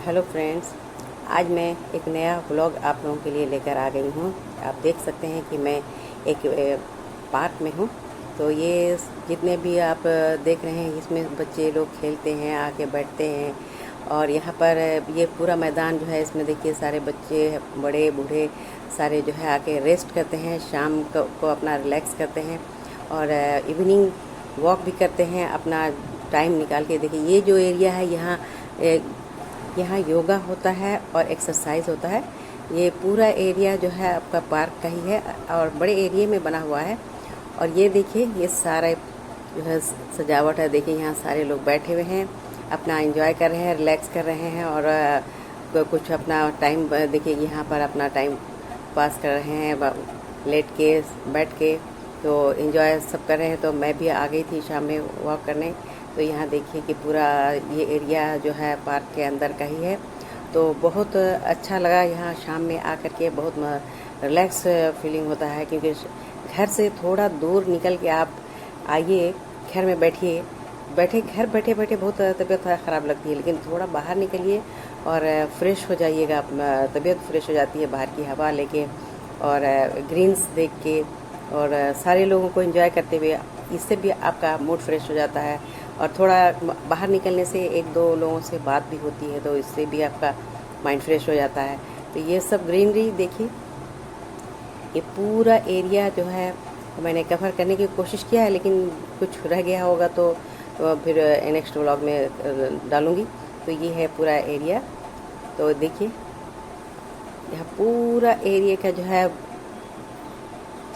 Hello friends, आज मैं एक नया व्लॉग आप लोगों के लिए लेकर आ गई हूँ। आप देख सकते हैं कि मैं एक पार्क में हूँ। तो ये जितने भी आप देख रहे हैं, इसमें बच्चे लोग खेलते हैं, आके बैठते हैं। और यहाँ पर ये पूरा मैदान जो है, इसमें देखिए सारे बच्चे, बड़े बूढ़े सारे जो है आके रेस्ट करते हैं, शाम को अपना रिलैक्स करते हैं और इवनिंग वॉक भी करते हैं अपना टाइम निकाल के। देखिए ये जो एरिया है, यहाँ योगा होता है और एक्सरसाइज होता है। ये पूरा एरिया जो है आपका पार्क का ही है और बड़े एरिया में बना हुआ है। और ये देखिए ये सारा जो है सजावट है। देखिए यहाँ सारे लोग बैठे हुए हैं, अपना एंजॉय कर रहे हैं, रिलैक्स कर रहे हैं और कुछ अपना टाइम देखिए यहाँ पर अपना टाइम पास कर रहे हैं, लेट के बैठ के। तो एंजॉय सब कर रहे हैं। तो मैं भी आ गई थी शाम में वॉक करने। तो यहाँ देखिए कि पूरा ये एरिया जो है पार्क के अंदर का ही है। तो बहुत अच्छा लगा यहाँ शाम में आकर के, बहुत रिलैक्स फीलिंग होता है। क्योंकि घर से थोड़ा दूर निकल के आप आइए, घर में बैठिए, घर बैठे बैठे बहुत तबीयत ख़राब लगती है, लेकिन थोड़ा बाहर निकलिए और फ्रेश हो जाइएगा। तबीयत फ्रेश हो जाती है बाहर की हवा लेके और ग्रीन्स देख के और सारे लोगों को एंजॉय करते हुए। इससे भी आपका मूड फ्रेश हो जाता है और थोड़ा बाहर निकलने से एक दो लोगों से बात भी होती है, तो इससे भी आपका माइंड फ्रेश हो जाता है। तो ये सब ग्रीनरी देखिए, ये पूरा एरिया जो है मैंने कवर करने की कोशिश किया है, लेकिन कुछ रह गया होगा तो फिर नेक्स्ट व्लॉग में डालूँगी। तो ये है पूरा एरिया। तो देखिए यहाँ पूरा एरिया का जो है,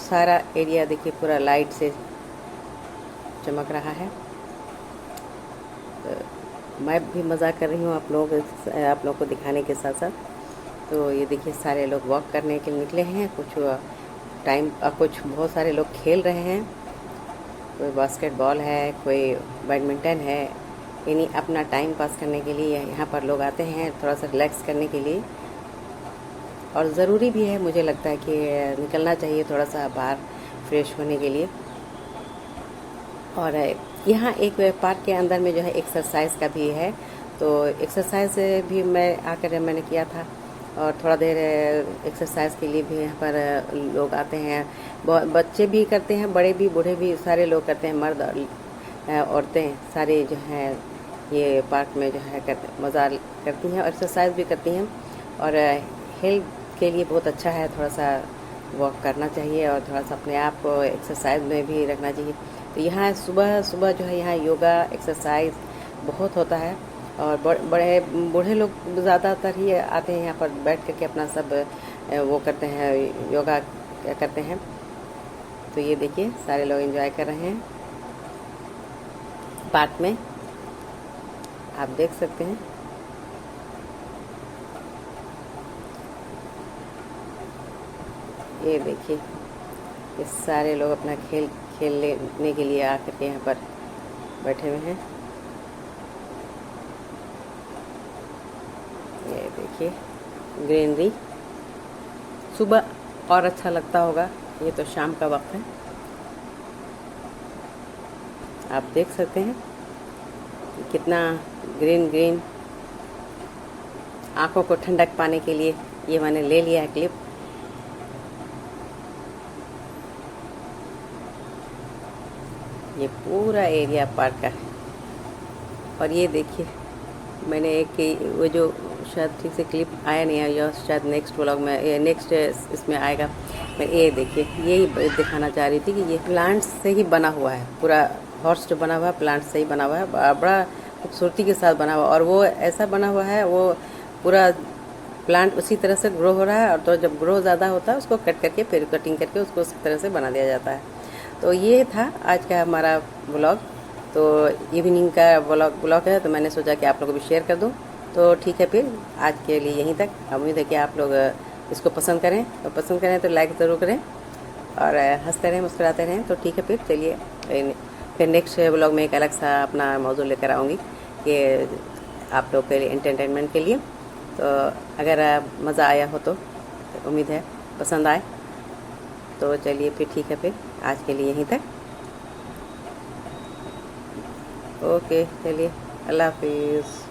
सारा एरिया देखिए पूरा लाइट से चमक रहा है। तो मैं भी मज़ा कर रही हूँ आप लोगों को दिखाने के साथ साथ। तो ये देखिए सारे लोग वॉक करने के लिए निकले हैं, कुछ बहुत सारे लोग खेल रहे हैं। कोई बास्केटबॉल है, कोई बैडमिंटन है। यानी अपना टाइम पास करने के लिए यहाँ पर लोग आते हैं, थोड़ा सा रिलैक्स करने के लिए। और ज़रूरी भी है, मुझे लगता है कि निकलना चाहिए थोड़ा सा बाहर फ्रेश होने के लिए। और यहाँ एक पार्क के अंदर में जो है एक्सरसाइज का भी है। तो एक्सरसाइज भी मैंने किया था और थोड़ा देर एक्सरसाइज के लिए भी यहाँ पर लोग आते हैं। बच्चे भी करते हैं, बड़े भी, बूढ़े भी, सारे लोग करते हैं। मर्द और औरतें सारे जो हैं ये पार्क में जो है मज़ा करती हैं और एक्सरसाइज भी करती हैं। और हेल्थ के लिए बहुत अच्छा है, थोड़ा सा वॉक करना चाहिए और थोड़ा सा अपने आप को एक्सरसाइज में भी रखना चाहिए। तो यहाँ सुबह सुबह जो है यहाँ योगा एक्सरसाइज बहुत होता है और बड़े बूढ़े लोग ज़्यादातर ही आते हैं यहाँ पर बैठ करके अपना सब वो करते हैं, योगा करते हैं। तो ये देखिए सारे लोग एंजॉय कर रहे हैं पार्क में, आप देख सकते हैं। ये देखिए ये सारे लोग अपना खेलने के लिए आकर के यहाँ पर बैठे हुए हैं। ये देखिए ग्रीनरी, सुबह और अच्छा लगता होगा, ये तो शाम का वक्त है। आप देख सकते हैं कितना ग्रीन आंखों को ठंडक पाने के लिए ये मैंने ले लिया है क्लिप। ये पूरा एरिया पार्क का है। और ये देखिए मैंने वो जो शायद ठीक से क्लिप आया नहीं है, या शायद नेक्स्ट व्लॉग में, नेक्स्ट इसमें आएगा। मैं ये देखिए यही दिखाना चाह रही थी कि ये प्लांट्स से ही बना हुआ है, पूरा हॉर्स जो बना हुआ है प्लांट से ही बना हुआ है, बड़ा खूबसूरती के साथ बना हुआ। और वो ऐसा बना हुआ है, वो पूरा प्लांट उसी तरह से ग्रो हो रहा है। और तो जब ग्रो ज़्यादा होता है उसको कट करके, फिर कटिंग करके उसको उसी तरह से बना दिया जाता है। तो ये था आज का हमारा व्लॉग। तो इवनिंग का व्लॉग है, तो मैंने सोचा कि आप लोगों को भी शेयर कर दूं। तो ठीक है, फिर आज के लिए यहीं तक। उम्मीद है कि आप लोग इसको पसंद करें। तो पसंद करें तो लाइक ज़रूर करें और हंसते रहें, मुस्कुराते रहें। तो ठीक है, फिर चलिए फिर नेक्स्ट व्लॉग में एक अलग सा अपना मौजूद लेकर आऊँगी कि आप लोग के लिए एंटरटेनमेंट के लिए। तो अगर मज़ा आया हो तो उम्मीद है पसंद आए। तो चलिए फिर ठीक है, फिर आज के लिए यहीं तक। ओके, चलिए, अल्लाह हाफिज़।